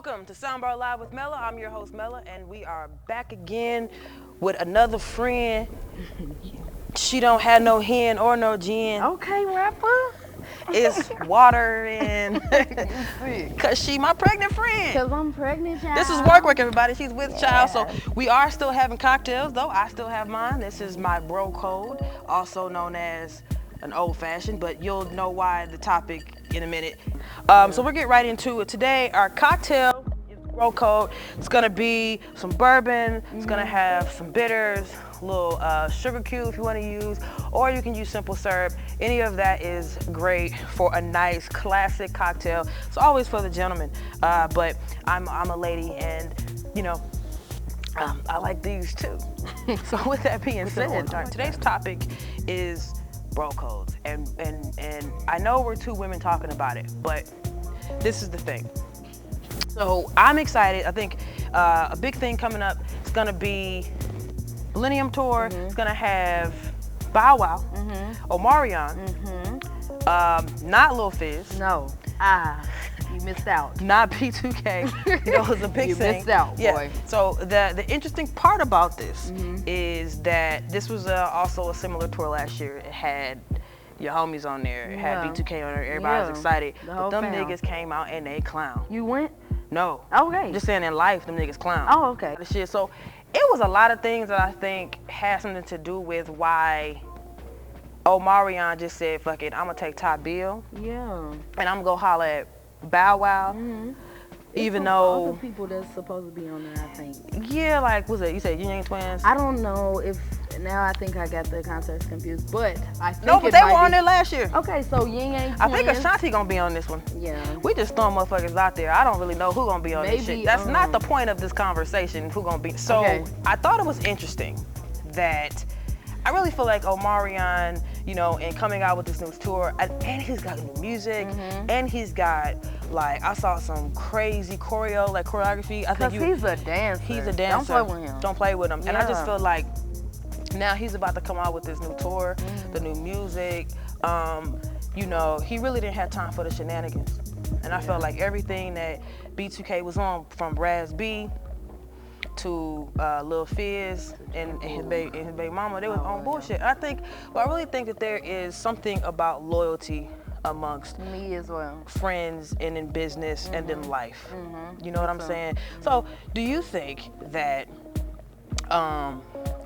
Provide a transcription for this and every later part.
Welcome to Soundbar Live with Mela. I'm your host, Mela, and we are back again with another friend. She don't have no hen or no gin. Okay, rapper. It's water and cause she my pregnant friend. Cause I'm pregnant, child. This is Werq Werk, everybody. She's with child, so Yes. we are still having cocktails, though. I still have mine. This is my bro code, also known as an old fashioned, but you'll know why the topic in a minute. So we'll get right into it. Today, our cocktail is bro code. It's gonna be some bourbon. It's gonna have some bitters, a little sugar cube if you want to use, or you can use simple syrup. Any of that is great for a nice classic cocktail. It's always for the gentleman, but I'm a lady, and you know, I like these too. So with that being said, today's topic is bro codes, and I know we're two women talking about it, but this is the thing. So I'm excited. I think a big thing coming up is gonna be Millennium Tour. It's gonna have Bow Wow, Omarion, not Lil Fizz, No. You missed out. not B2K. You know, it was a big You thing. missed out, boy. So the interesting part about this is that this was also a similar tour last year. It had your homies on there. It had B2K on there. Everybody was excited. The But whole them fam. niggas came out and they clown. You went? No. Okay. Just saying in life, them niggas clown. Oh, okay. The shit. So it was a lot of things that I think had something to do with why Omarion just said, fuck it, I'm gonna take Top Bill Yeah. and I'm gonna go holler at Bow Wow. Even Some though, other people that's supposed to be on there, I think. yeah, like, what's it? You said Yin Yang Twins? I don't know if now I think I got the concerts confused, but I think No, but it they might were on be- there last year. Okay, so Yin Yang I think Twins. Ashanti gonna be on this one. Yeah. We just throwing motherfuckers out there. I don't really know who gonna be on this Maybe, shit. That's not the point of this conversation, who gonna be. So Okay. I thought it was interesting that I really feel like Omarion, you know, and coming out with this new tour, and he's got new music, and he's got, like, I saw some crazy choreography. I think Cause he's a dancer. he's a dancer. Don't play with him. Don't play with him. And I just Yeah. feel like now he's about to come out with this new tour, the new music. You know, he really didn't have time for the shenanigans. And I felt like everything that B2K was on, from Raz B to Lil Fizz and his baby mama, they was on bullshit. I really think that there is something about loyalty amongst Me as well. friends and in business and in life. You know what I'm saying? So do you think that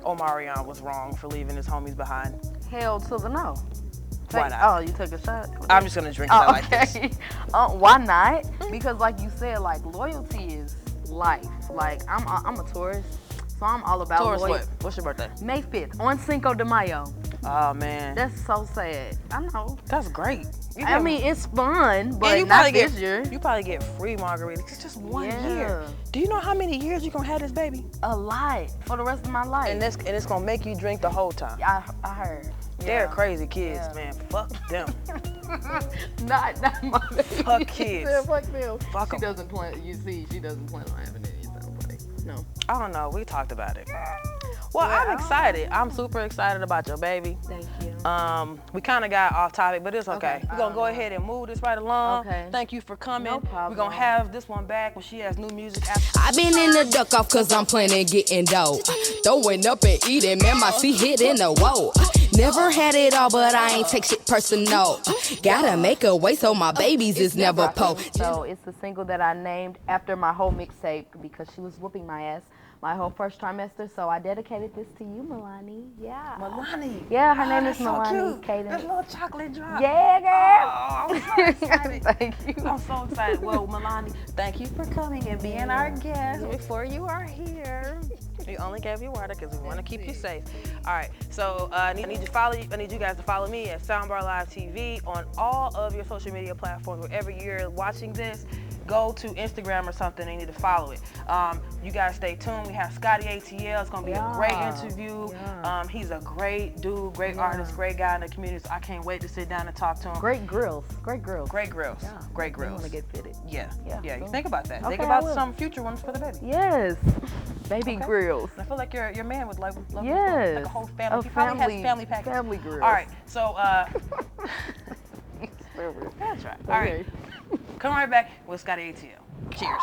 Omarion was wrong for leaving his homies behind? Hell to the no. Why not? Oh, you took a shot? I'm just gonna drink it Oh, like this. okay. Why not? Because like you said, like loyalty is life. Like I'm a tourist, so I'm all about Taurus, loyalty. what? What's your birthday? May 5th on Cinco de Mayo. Oh man, That's so sad. I know. that's great. I mean, it's fun, but and you not probably this year. You probably get free margaritas. It's just one Yeah. year. Do you know how many years you gonna have this baby? A lot for the rest of my life. And it's gonna make you drink the whole time. I heard. They're Yeah. crazy kids, Yeah. man. Fuck them. not my baby. Fuck kids. Yeah, fuck them. Fuck she 'em. doesn't plan. You see, she doesn't plan on having any play. No. I don't know. We talked about it. Well, Yeah, I'm I excited. I'm super excited about your baby. Thank you. We kind of got off topic, but it's okay. Okay. We're gonna go ahead and move this right along. Okay. Thank you for coming. No problem. We're gonna have this one back when she has new music after. I been in the duck off cause I'm planning getting dough. Throwing up and eating, man, my feet hitting the wall. Never had it all, but I ain't take shit personal. Gotta make a way so my babies is never po. So it's a single that I named after my whole mixtape because she was whooping my ass my whole first trimester. So I dedicated this to you, Milani. Yeah. Milani. Yeah, her name that's is so Milani cute. Cadence. This little chocolate drop. Yeah, girl. Oh, I'm so excited. Thank you. I'm so excited. Well, Milani, thank you for coming and being our guest before you are here. We only gave you water because we want to keep you safe. All right, so I need you guys to follow me at Soundbar Live TV on all of your social media platforms. Wherever you're watching this, go to Instagram or something and you need to follow it. You guys stay tuned. We have Scotty ATL. It's gonna be a great interview. Yeah. He's a great dude, great artist, great guy in the community. So I can't wait to sit down and talk to him. Great grills. Great grills. Great grills. Yeah. Great I grills. want to get fitted. Yeah. Yeah, You cool. think about that. Okay, Think I about will. some future ones for the baby. Yes. Baby Okay. grills. I feel like your man would love Yes. like a whole family. A He probably family- has family package. family grills. All right, so that's right. All right, come right back with Scotty ATL. Cheers.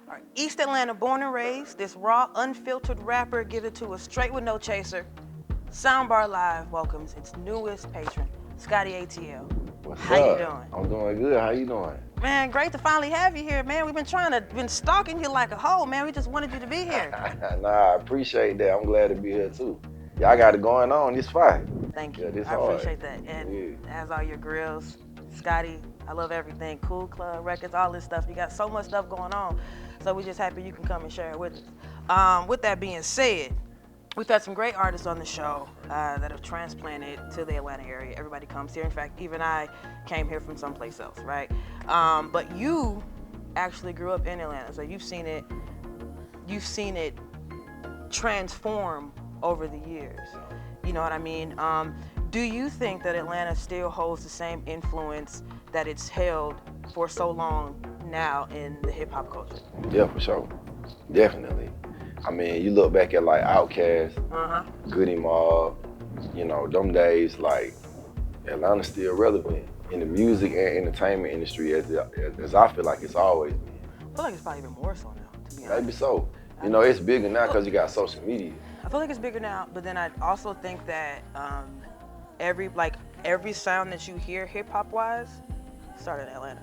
All right, East Atlanta born and raised, this raw, unfiltered rapper gives it to us straight with no chaser. Soundbar Live welcomes its newest patron, Scotty ATL. What's How up? you doing? I'm doing good. How you doing? Man, great to finally have you here, man. We've been stalking you like a hoe, man. We just wanted you to be here. Nah, I appreciate that. I'm glad to be here too. Y'all got it going on. It's fine. Thank you. Yeah, this I hard. appreciate that. And as are your grillz, Scotty. I love everything. Cool Club Records, all this stuff. You got so much stuff going on. So we're just happy you can come and share it with us. With that being said, we've had some great artists on the show that have transplanted to the Atlanta area. Everybody comes here. In fact, even I came here from someplace else, right? But you actually grew up in Atlanta, so you've seen it transform over the years. You know what I mean? Do you think that Atlanta still holds the same influence that it's held for so long now in the hip hop culture? Yeah, for sure. Definitely. I mean, you look back at like Outkast, Goody Mob, you know, them days, like Atlanta's still relevant in the music and entertainment industry as I feel like it's always been. I feel like it's probably even more so now, to be honest. Maybe so. You know, it's bigger now because you got social media. I feel like it's bigger now, but then I also think that every sound that you hear hip hop wise started in Atlanta.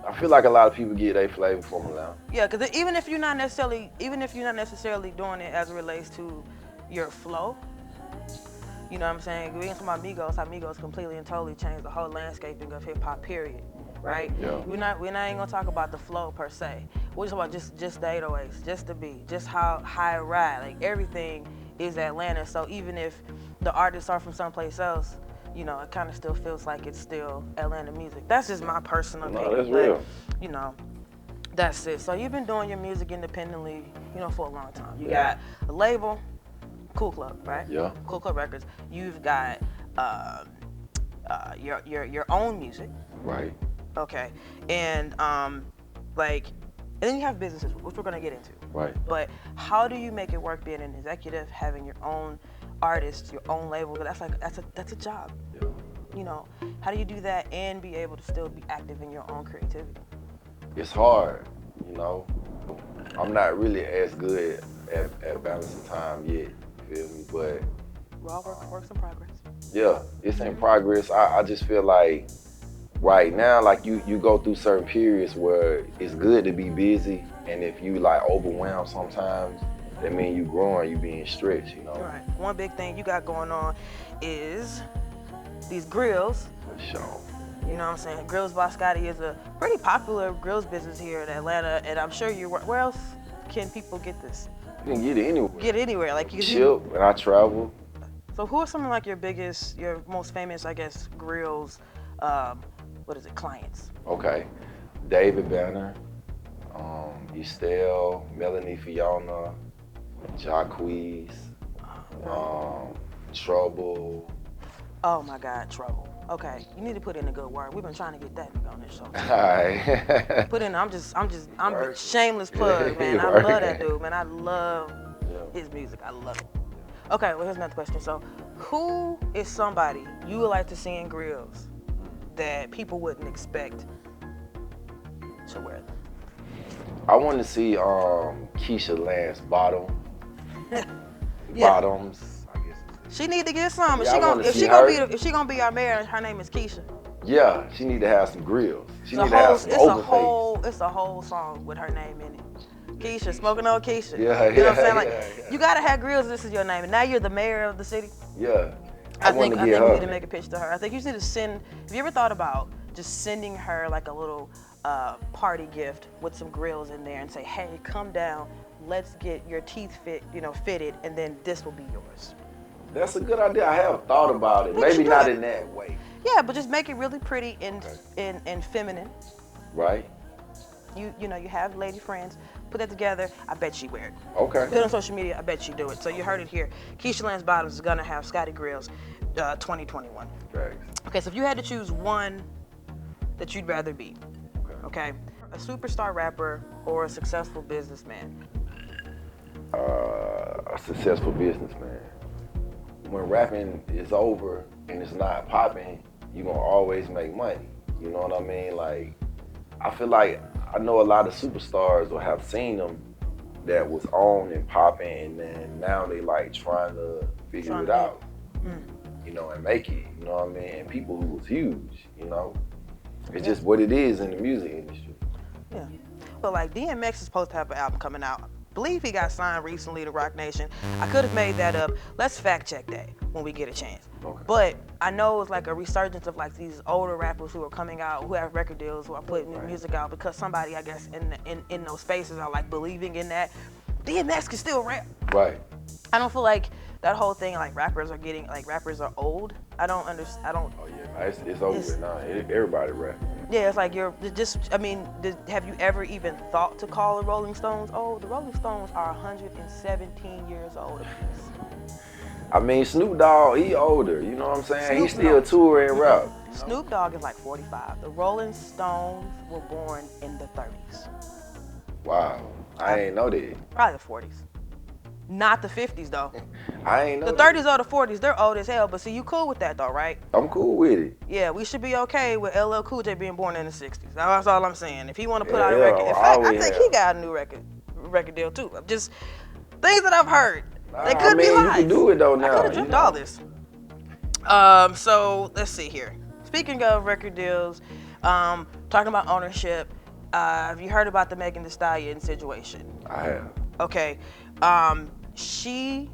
I feel like a lot of people get their flavor from Atlanta. Yeah, because even if you're not necessarily doing it as it relates to your flow, you know what I'm saying? We ain't talking about Migos completely and totally changed the whole landscaping of hip hop, period. Right? Yeah. We're not even gonna talk about the flow per se. We're just about just the 808s, just the beat, just how high it ride. Like everything is Atlanta. So even if the artists are from someplace else, you know, it kind of still feels like it's still Atlanta music. That's just my personal opinion. No, that's real. You know, that's it. So you've been doing your music independently, you know, for a long time. You got a label, Cool Club, right? Yeah. Cool Club Records. You've got your own music. Right. Okay. And and then you have businesses, which we're gonna get into. Right. But how do you make it work being an executive, having your own artists, your own label? That's a job. Yeah. You know, how do you do that and be able to still be active in your own creativity? It's hard, you know. I'm not really as good at balancing time yet, you feel me? But We're all works in progress. yeah, it's in progress. I just feel like right now, like you go through certain periods where it's good to be busy, and if you like overwhelmed sometimes, that means you growing, you being stretched, you know. Right. One big thing you got going on is these grillz. For sure. You know what I'm saying? Grillz by Scotty is a pretty popular grillz business here in Atlanta, and I'm sure where else can people get this? You can get it anywhere. Get it anywhere, like you Ship, and I travel. So who are some of like your most famous, I guess, grillz, clients? Okay. David Banner, Estelle, Melanie Fiona, Jacquees, Trouble. Oh my God, Trouble. Okay, you need to put in a good word. We've been trying to get that nigga on this show. Alright. Put in. I'm a shameless plug, man. I love that dude, man. I love his music. I love it. Okay, well here's another question. So, who is somebody you would like to see in grillz that people wouldn't expect to wear them? I want to see Keisha Lance Bottoms. I guess. She need to get some. Yeah, If she gonna be our mayor, her name is Keisha. Yeah, she need to have some grills. She need to have some It's a whole song with her name in it. Keisha, smoking on Keisha. Yeah, you know what I'm saying? Like, yeah. you gotta have grillz. This is your name, and now you're the mayor of the city. Yeah. I think we need to make a pitch to her. I think you just need to send. Have you ever thought about just sending her like a little party gift with some grillz in there and say, hey, come down, let's get your teeth fitted, and then this will be yours. That's a good idea. I have thought about it. Maybe not in that way. Yeah, but just make it really pretty and feminine. Right. You have lady friends. Put that together. I bet she wear it. Okay. Put it on social media. I bet she do it. So you heard it here. Keisha Lance Bottoms is gonna have Scotty grillz 2021. Thanks. Okay, so if you had to choose one that you'd rather be, okay, a superstar rapper or a successful businessman? A successful businessman. When rapping is over and it's not popping, you're gonna always make money. You know what I mean? Like, I feel like I know a lot of superstars or have seen them that was on and popping, and then now they like trying to figure it out, you know, and make it, you know what I mean? And people who was huge, you know? It's just what it is in the music industry. Yeah. But like DMX is supposed to have an album coming out. I believe he got signed recently to Roc Nation. I could have made that up. Let's fact check that when we get a chance. Okay. But I know it's like a resurgence of like these older rappers who are coming out, who have record deals, who are putting new music out because somebody, I guess, in those spaces are like believing in that. DMX can still rap. Right. I don't feel like that whole thing like rappers are old. I don't understand. Oh yeah, it's over with now. Everybody rap. Yeah, it's like have you ever even thought to call the Rolling Stones old? The Rolling Stones are 117 years old apiece. I mean, Snoop Dogg, he older, you know what I'm saying? He still tour and rap. Snoop Dogg is like 45. The Rolling Stones were born in the 30s. Wow, I ain't know that. Probably the 40s. Not the 50s though. I ain't know the that. 30s or the 40s, they're old as hell, but see, you cool with that though, right? I'm cool with it. Yeah, we should be okay with LL Cool J being born in the 60s. That's all I'm saying. If he want to put out a record, in fact, I think he got a new record deal too. Just things that I've heard. They could be lies. You can do it though now. I could have dreamt all this. So let's see here. Speaking of record deals, talking about ownership, have you heard about the Megan Thee Stallion situation? I have. Okay. She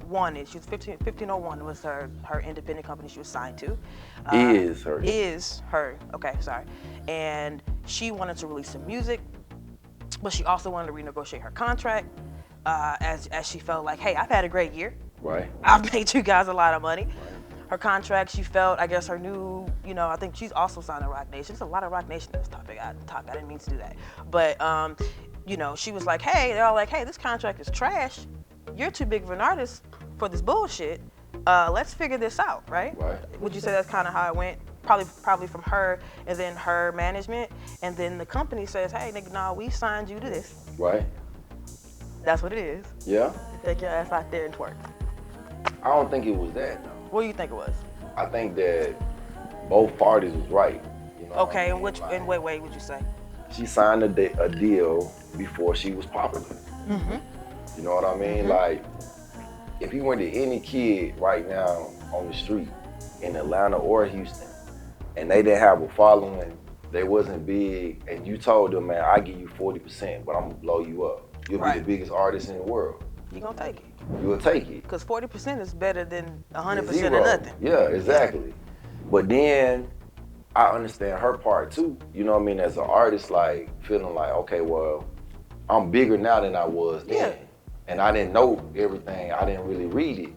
wanted, she was 1501 was her independent company she was signed to. Is her, okay, sorry. And she wanted to release some music, but she also wanted to renegotiate her contract as she felt like, hey, I've had a great year. Right. I've made you guys a lot of money. Her contract, she felt, I guess her new, I think she's also signed to Roc Nation. There's a lot of Roc Nation in this topic. I didn't mean to do that. But, she was like, hey, they're all like, hey, this contract is trash. You're too big of an artist for this bullshit. Let's figure this out, right? Would you say that's kind of how it went? Probably from her and then her management, and then the company says, hey, nigga, nah, we signed you to this. Right. That's what it is. Yeah. Take your ass out there and twerk. I don't think it was that though. What do you think it was? I think that both parties was right. Okay, and what way would you say? She signed a deal before she was popular. Mm-hmm. You know what I mean? Mm-hmm. Like, if you went to any kid right now on the street in Atlanta or Houston, and they didn't have a following, they wasn't big, and you told them, man, I give you 40%, but I'm gonna blow you up. You'll be the biggest artist in the world. You gonna take it. You will take it. Because 40% is better than 100% of nothing. Yeah, exactly. But then, I understand her part too. You know what I mean? As an artist, like, feeling like, okay, well, I'm bigger now than I was then. Yeah. And I didn't know everything. I didn't really read it.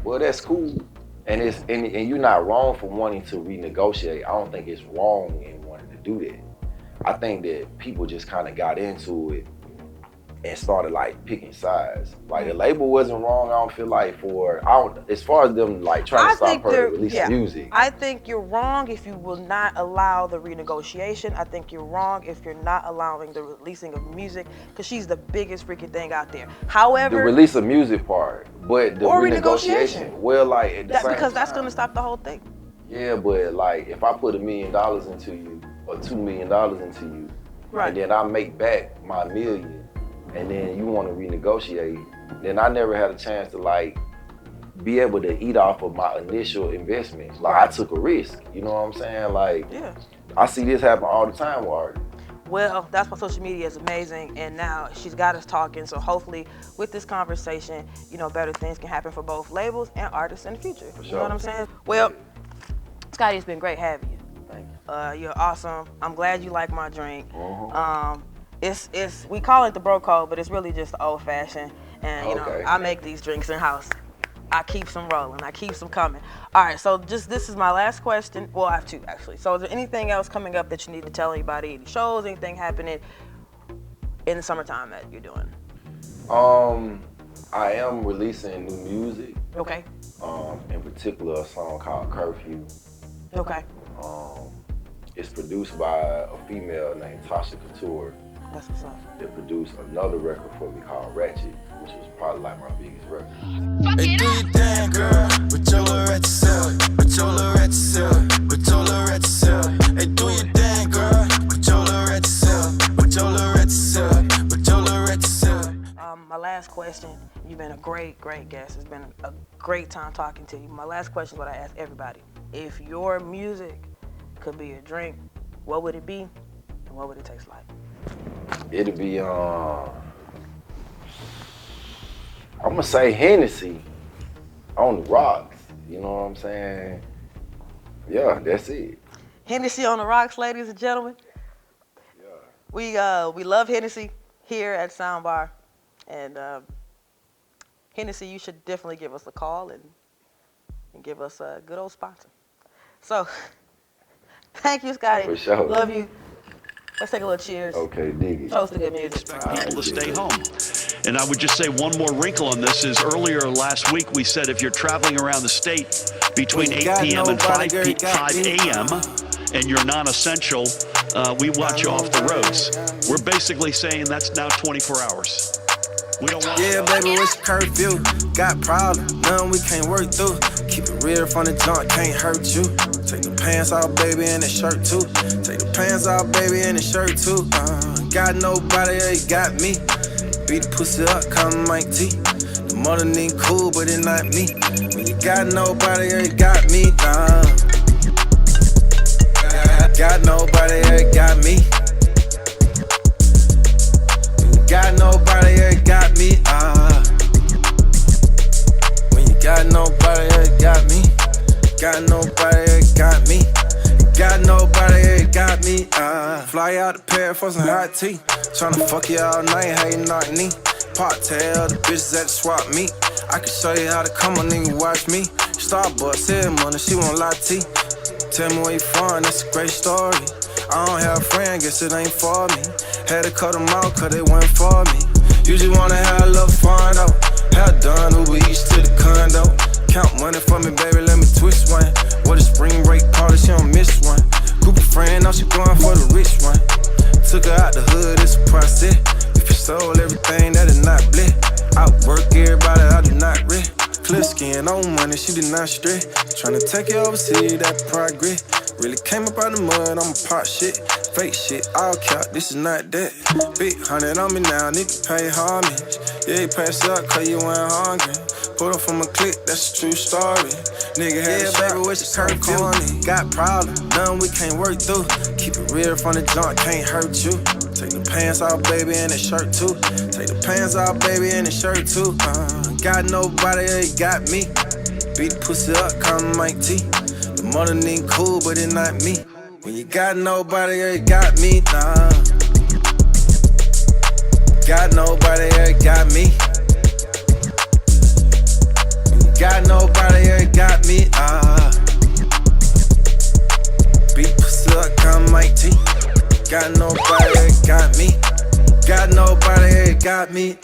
Well, that's cool. And and you're not wrong for wanting to renegotiate. I don't think it's wrong in wanting to do that. I think that people just kind of got into it and started like picking sides. Like the label wasn't wrong, I don't feel like as far as them like trying to stop her to release music. I think you're wrong if you will not allow the renegotiation. I think you're wrong if you're not allowing the releasing of music, because she's the biggest freaking thing out there. However, the release of music part, but the renegotiation. Well, like at the same because that's time, gonna stop the whole thing. Yeah, but like if I put $1 million into you or $2 million into you, and then I make back my $1 million, and then you want to renegotiate, then I never had a chance to like be able to eat off of my initial investment. Like I took a risk, you know what I'm saying? Like I see this happen all the time with artists. Well, that's why social media is amazing, and now she's got us talking, so hopefully with this conversation, better things can happen for both labels and artists in the future. For sure. You know what I'm saying? Well, Scotty, it's been great having you. Thank you. You're awesome. I'm glad you like my drink. It's we call it the bro code, but it's really just the old fashioned. And I make these drinks in house. I keep some rolling. I keep some coming. All right, so this is my last question. Well, I have two actually. So is there anything else coming up that you need to tell anybody? Any shows, anything happening in the summertime that you're doing? I am releasing new music. Okay. In particular, a song called Curfew. Okay. It's produced by a female named Tasha Couture. That's what's up. They produced another record for me called Ratchet, which was probably like my biggest record. Hey, do your thing, girl, with your little ratchet self, with your little ratchet self, with your little You've been a great, great guest. It's been a great time talking to you. My last question is what I ask everybody. If your music could be a drink, what would it be and what would it taste like? It'd be, I'm gonna say Hennessy on the rocks. You know what I'm saying? Yeah, that's it. Hennessy on the rocks, ladies and gentlemen. Yeah. We love Hennessy here at Soundbar. And Hennessy, you should definitely give us a call and give us a good old sponsor. So, thank you, Scotty. For sure. Love you. Let's take a little cheers. Okay, dig it. Toast to good music. People to stay home. And I would just say one more wrinkle on this is earlier last week we said if you're traveling around the state between 8 p.m. and 5 a.m. and you're non-essential, we watch you off the roads. We're basically saying that's now 24 hours. We don't want baby, it's curfew. Got problems, none we can't work through. Keep it real from the junk, can't hurt you. Take the pants off, baby, and the shirt too. Take the pants off, baby, and the shirt too. Got nobody, you got me. Beat the pussy up, come Mike T. The mother ain't cool, but it not me. When you got nobody, you got me. Got nobody, you got me. Got nobody, you got me, When you got nobody, you got me. Got nobody, you got me. Got nobody, you got me, Fly out to Paris for some hot tea. Tryna fuck you all night, how you knock me. Pop tail, the bitches at the swap meet. I can show you how to come on, nigga, watch me. Starbucks, here, money, she want latte. Tell me where you from, that's a great story. I don't have a friend, guess it ain't for me. Had to cut them out, cause they went for me. Usually wanna have a little fun though. Have done Uber Eats to the condo. Count money for me, baby, let me twist one. What a spring break party, she don't miss one. Group of friends, now she going for the rich one. Took her out the hood, it's a process. If you stole everything, that is not bliss. Outwork everybody, I do not rest. Clear skin, no money, she did not stress. Tryna take you overseas, that progress. Really came up out the mud, I'm a pop shit. Fake shit, all cap, this is not that. Big 100 on me now, nigga pay homage. Yeah, you passed up cause you went hungry. Put up from a clique, that's a true story. Nigga had a baby with your curfew. Got problems, none we can't work through. Keep it real from the junk, can't hurt you. Take the pants off, baby, and the shirt too. Take the pants off, baby, and the shirt too. Got nobody, you got me. Beat the pussy up, come Mike T. The mother ain't cool, but it not me. When you got nobody, you got me, Got nobody, you got me. When you got nobody, you got me, Beat pussy up, come Mike T. Got nobody, you got me. Got nobody, you got me,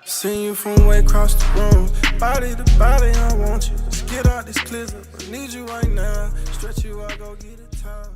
Seen you from way across the room. Body to body, I want you. Let's get out this blizzard. I need you right now. Stretch you out, go get a towel.